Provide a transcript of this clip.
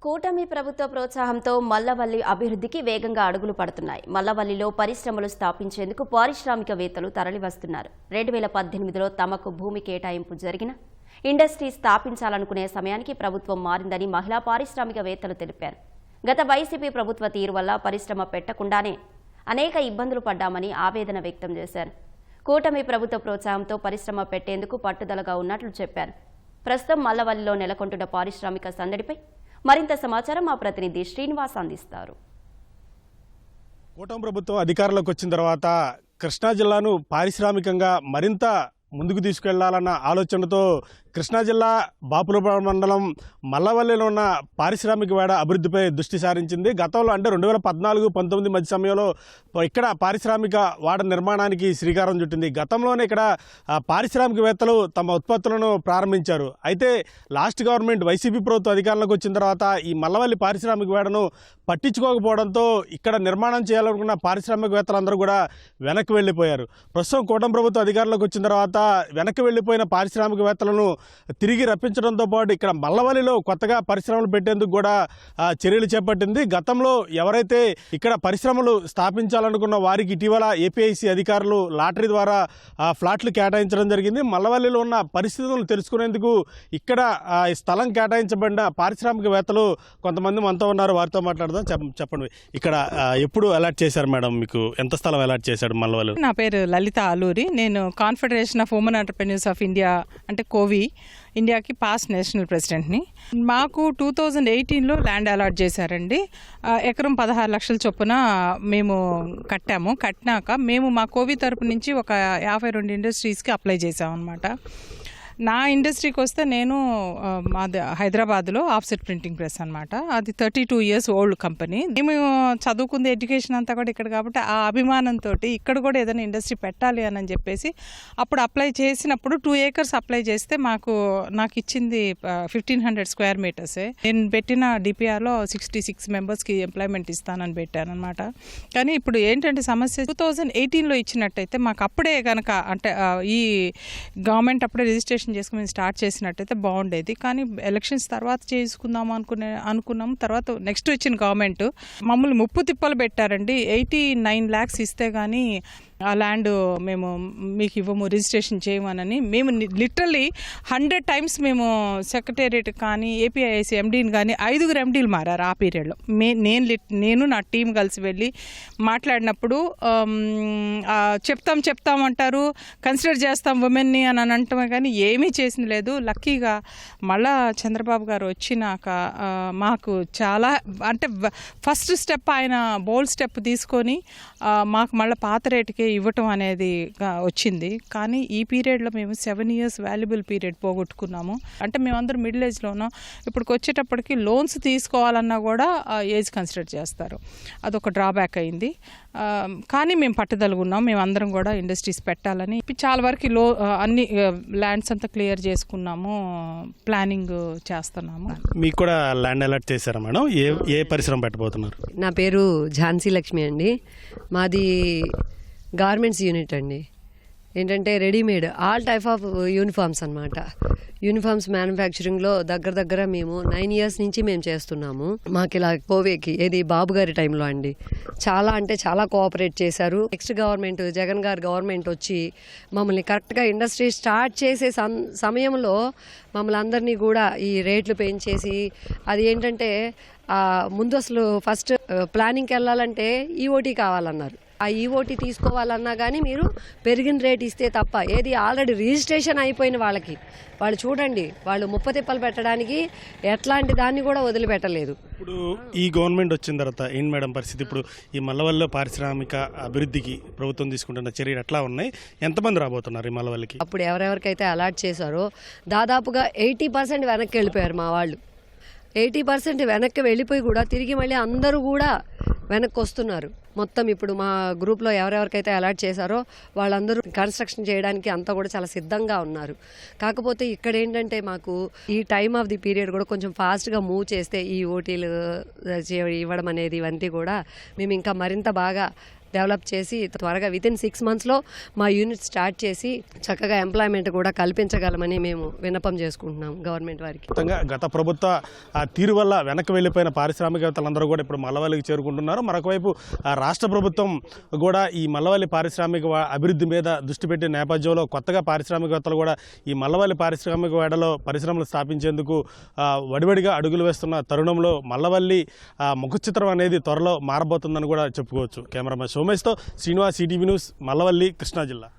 కూటమి ప్రభుత్వ ప్రోత్సాహంతో మల్లవల్లి అభివృద్ధికి వేగంగా అడుగులు పడుతున్నాయి. మల్లవల్లిలో పరిశ్రమలు స్థాపించేందుకు పారిశ్రామికవేత్తలు తరలివస్తున్నారు. 2018లో తమకు భూమి కేటాయింపు జరిగిన ఇండస్ట్రీ స్థాపించాలనుకునే సమయానికి ప్రభుత్వం మారిందని మహిళా పారిశ్రామికవేత్తలు తెలిపారు. గత వైసీపీ ప్రభుత్వ తీరు వల్ల పరిశ్రమ పెట్టకుండానే అనేక ఇబ్బందులు పడ్డామని ఆవేదన వ్యక్తం చేశారు. కూటమి ప్రభుత్వ ప్రోత్సాహంతో పరిశ్రమ పెట్టేందుకు పట్టుదలగా ఉన్నట్లు చెప్పారు. ప్రస్తుతం మల్లవల్లిలో నెలకొంటున్న పారిశ్రామిక సందడిపై మరింత సమాచారం మా ప్రతినిధి శ్రీనివాస్ అందిస్తారు. కూటమి ప్రభుత్వం అధికారంలోకి వచ్చిన తర్వాత కృష్ణా జిల్లాను పారిశ్రామికంగా మరింత ముందుకు తీసుకెళ్లాలన్న ఆలోచనతో కృష్ణా జిల్లా బాపులపాడు మండలం మల్లవల్లిలో ఉన్న పారిశ్రామిక వేడ అభివృద్ధిపై దృష్టి సారించింది. గతంలో అంటే 2014-19 మధ్య సమయంలో ఇక్కడ పారిశ్రామిక వాడ నిర్మాణానికి శ్రీకారం చుట్టింది. గతంలోనే ఇక్కడ పారిశ్రామికవేత్తలు తమ ఉత్పత్తులను ప్రారంభించారు. అయితే లాస్ట్ గవర్నమెంట్ వైసీపీ ప్రభుత్వం అధికారంలోకి వచ్చిన తర్వాత ఈ మల్లవల్లి పారిశ్రామిక వేడను పట్టించుకోకపోవడంతో ఇక్కడ నిర్మాణం చేయాలనుకున్న పారిశ్రామికవేత్తలందరూ కూడా వెనక్కి వెళ్ళిపోయారు. ప్రస్తుతం కూటమి ప్రభుత్వం అధికారంలోకి వచ్చిన తర్వాత వెనక్కి వెళ్ళిపోయిన పారిశ్రామికవేత్తలను తిరిగి రప్పించడంతో పాటు ఇక్కడ మల్లవల్లిలో కొత్తగా పరిశ్రమలు పెట్టేందుకు కూడా చర్యలు చేపట్టింది. గతంలో ఎవరైతే ఇక్కడ పరిశ్రమలు స్థాపించాలనుకున్న వారికి ఇటీవల ఏపీఐసీ అధికారులు లాటరీ ద్వారా ఫ్లాట్లు కేటాయించడం జరిగింది. మల్లవల్లిలో ఉన్న పరిస్థితులను తెలుసుకునేందుకు ఇక్కడ స్థలం కేటాయించబడిన పారిశ్రామికవేత్తలు కొంతమంది మనతో ఉన్నారు. వారితో మాట్లాడదాం. చెప్పండి, ఇక్కడ ఎప్పుడు అలాట్ చేశారు మేడం? మీకు ఎంత స్థలం అలాట్ చేశాడు మల్లవల్లి? నా పేరు లలిత ఆలూరి. నేను confederation of women entrepreneurs of India అంటే కోవి ఇండియాకి పాస్ట్ నేషనల్ ప్రెసిడెంట్ని. మాకు 2018లో ల్యాండ్ అలాట్ చేశారండి. ఎకరం 16 లక్షల చొప్పున మేము కట్టినాక మేము మా కోవి తరపు నుంచి ఒక 52 ఇండస్ట్రీస్కి అప్లై చేసామన్నమాట. నా ఇండస్ట్రీకి వస్తే నేను మాది హైదరాబాద్లో ఆఫ్సెట్ ప్రింటింగ్ ప్రెస్ అనమాట. అది 32 ఇయర్స్ ఓల్డ్ కంపెనీ. మేము చదువుకుంది ఎడ్యుకేషన్ అంతా కూడా ఇక్కడ కాబట్టి ఆ అభిమానంతో ఇక్కడ కూడా ఏదైనా ఇండస్ట్రీ పెట్టాలి అని చెప్పేసి అప్పుడు అప్లై చేసినప్పుడు 2 acres అప్లై చేస్తే నాకు ఇచ్చింది 1500 స్క్వేర్ మీటర్సే. నేను పెట్టిన డిపిఆర్లో 66 మెంబర్స్కి ఎంప్లాయ్మెంట్ ఇస్తానని పెట్టాను అనమాట. కానీ ఇప్పుడు ఏంటంటే సమస్య 2018లో ఇచ్చినట్టయితే మాకు అప్పుడే కనుక అంటే ఈ గవర్నమెంట్ అప్పుడే రిజిస్ట్రేషన్ చేసుకుని స్టార్ట్ చేసినట్టయితే బాగుండేది. కానీ ఎలక్షన్స్ తర్వాత చేసుకుందాము అనుకున్నాము. తర్వాత నెక్స్ట్ వచ్చిన గవర్నమెంట్ మమ్మల్ని ముప్పు తిప్పలు పెట్టారండి. 89 lakhs ఇస్తే కానీ ఆ ల్యాండ్ మేము మీకు ఇవ్వము, రిజిస్ట్రేషన్ చేయమనని. మేము లిటరల్లీ 100 times మేము సెక్రటేరియట్ కానీ ఏపీఐఐసి ఎండీని కానీ 5 ఎండీలు మారారు ఆ పీరియడ్లో. నేను నా టీం కలిసి వెళ్ళి మాట్లాడినప్పుడు చెప్తామంటారు, కన్సిడర్ చేస్తాం ఉమెన్ని అని అంటామే కానీ ఏమీ చేసింది లేదు. లక్కీగా మళ్ళా చంద్రబాబు గారు వచ్చినాక మాకు చాలా అంటే ఫస్ట్ స్టెప్ ఆయన బోల్డ్ స్టెప్ తీసుకొని మాకు మళ్ళీ పాత రేటుకి ఇవ్వటం అనేది వచ్చింది. కానీ ఈ పీరియడ్లో మేము 7 years వాల్యుబుల్ పీరియడ్ పోగొట్టుకున్నాము. అంటే మేమందరం మిడిల్ ఏజ్లో ఉన్నాం. ఇప్పుడు వచ్చేటప్పటికి లోన్స్ తీసుకోవాలన్నా కూడా ఏజ్ కన్సిడర్ చేస్తారు. అదొక డ్రాబ్యాక్ అయింది. కానీ మేము పట్టుదలగా ఉన్నాం. మేము అందరం కూడా ఇండస్ట్రీస్ పెట్టాలని చాలా వరకు అన్ని ల్యాండ్స్ అంతా క్లియర్ చేసుకున్నాము, ప్లానింగ్ చేస్తున్నాము. మీకు కూడా ల్యాండ్ అలాట్ చేశారా మేడం? ఏ పరిశ్రమ పెట్టబోతున్నారు? నా పేరు ఝాన్సీ లక్ష్మి అండి. మాది గార్మెంట్స్ యూనిట్ అండి. ఏంటంటే readymade all type of uniforms అనమాట. యూనిఫామ్స్ మ్యానుఫ్యాక్చరింగ్లో దగ్గర మేము 9 years నుంచి మేము చేస్తున్నాము. మాకు ఇలా కోవేకి ఏది బాబు గారి టైంలో అండి చాలా అంటే చాలా కోఆపరేట్ చేశారు. నెక్స్ట్ గవర్నమెంట్ జగన్ గారి గవర్నమెంట్ వచ్చి మమ్మల్ని కరెక్ట్గా ఇండస్ట్రీ స్టార్ట్ చేసే సమయంలో మమ్మల్ని అందరినీ కూడా ఈ రేట్లు పెంచేసి అది ఏంటంటే ముందు అసలు ఫస్ట్ ప్లానింగ్కి వెళ్ళాలంటే ఈఓటీ కావాలన్నారు. ఆ ఈఓటీ తీసుకోవాలన్నా కానీ మీరు పెరిగిన రేట్ ఇస్తే తప్ప ఏది ఆల్రెడీ రిజిస్ట్రేషన్ అయిపోయిన వాళ్ళు చూడండి, వాళ్ళు ముప్పతిప్పలు పెట్టడానికి ఎట్లాంటి దాన్ని కూడా వదిలిపెట్టలేదు. ఇప్పుడు ఈ గవర్నమెంట్ వచ్చిన తర్వాత ఏంటి మేడం పరిస్థితి? ఇప్పుడు ఈ మల్లవల్లిలో పారిశ్రామిక అభివృద్ధికి ప్రభుత్వం తీసుకుంటున్న చర్యలు ఎట్లా ఉన్నాయి? ఎంతమంది రాబోతున్నారు ఈ మల్లవల్లికి? అప్పుడు ఎవరెవరికైతే అలాట్ చేశారో దాదాపుగా 80% వెనక్కి వెళ్ళిపోయారు మా వాళ్ళు. 80% వెనక్కి వెళ్ళిపోయి కూడా తిరిగి మళ్ళీ అందరూ కూడా వెనక్కి వస్తున్నారు. మొత్తం ఇప్పుడు మా గ్రూప్లో ఎవరెవరికైతే అలాట్ చేశారో వాళ్ళందరూ కన్స్ట్రక్షన్ చేయడానికి అంతా కూడా చాలా సిద్ధంగా ఉన్నారు. కాకపోతే ఇక్కడ ఏంటంటే మాకు ఈ టైమ్ ఆఫ్ ది పీరియడ్ కూడా కొంచెం ఫాస్ట్గా మూవ్ చేస్తే ఈ ఓటీలు ఇవ్వడం అనేది ఇవంతా కూడా మేము ఇంకా మరింత బాగా డెవలప్ చేసి త్వరగా వితిన్ 6 monthsలో మా యూనిట్ స్టార్ట్ చేసి చక్కగా ఎంప్లాయ్మెంట్ కూడా కల్పించగలమని మేము విన్నపం చేసుకుంటున్నాం గవర్నమెంట్ వారికి. మొత్తంగా గత ప్రభుత్వ తీరు వల్ల వెనక్కి వెళ్ళిపోయిన పారిశ్రామికవేత్తలందరూ కూడా ఇప్పుడు మల్లవల్లికి చేరుకుంటున్నారు. మరొకవైపు రాష్ట్ర ప్రభుత్వం కూడా ఈ మల్లవల్లి పారిశ్రామిక అభివృద్ధి మీద దృష్టి పెట్టిన నేపథ్యంలో కొత్తగా పారిశ్రామికవేత్తలు కూడా ఈ మల్లవల్లి పారిశ్రామిక వేడలో పరిశ్రమలు స్థాపించేందుకు వడివడిగా అడుగులు వేస్తున్న తరుణంలో మల్లవల్లి ముఖచిత్రం అనేది త్వరలో మారబోతుందని కూడా చెప్పుకోవచ్చు. కెమెరామెన్ సోమేష్తో శ్రీనివాస్, ఈటీవీ న్యూస్, మల్లవల్లి, కృష్ణా జిల్లా.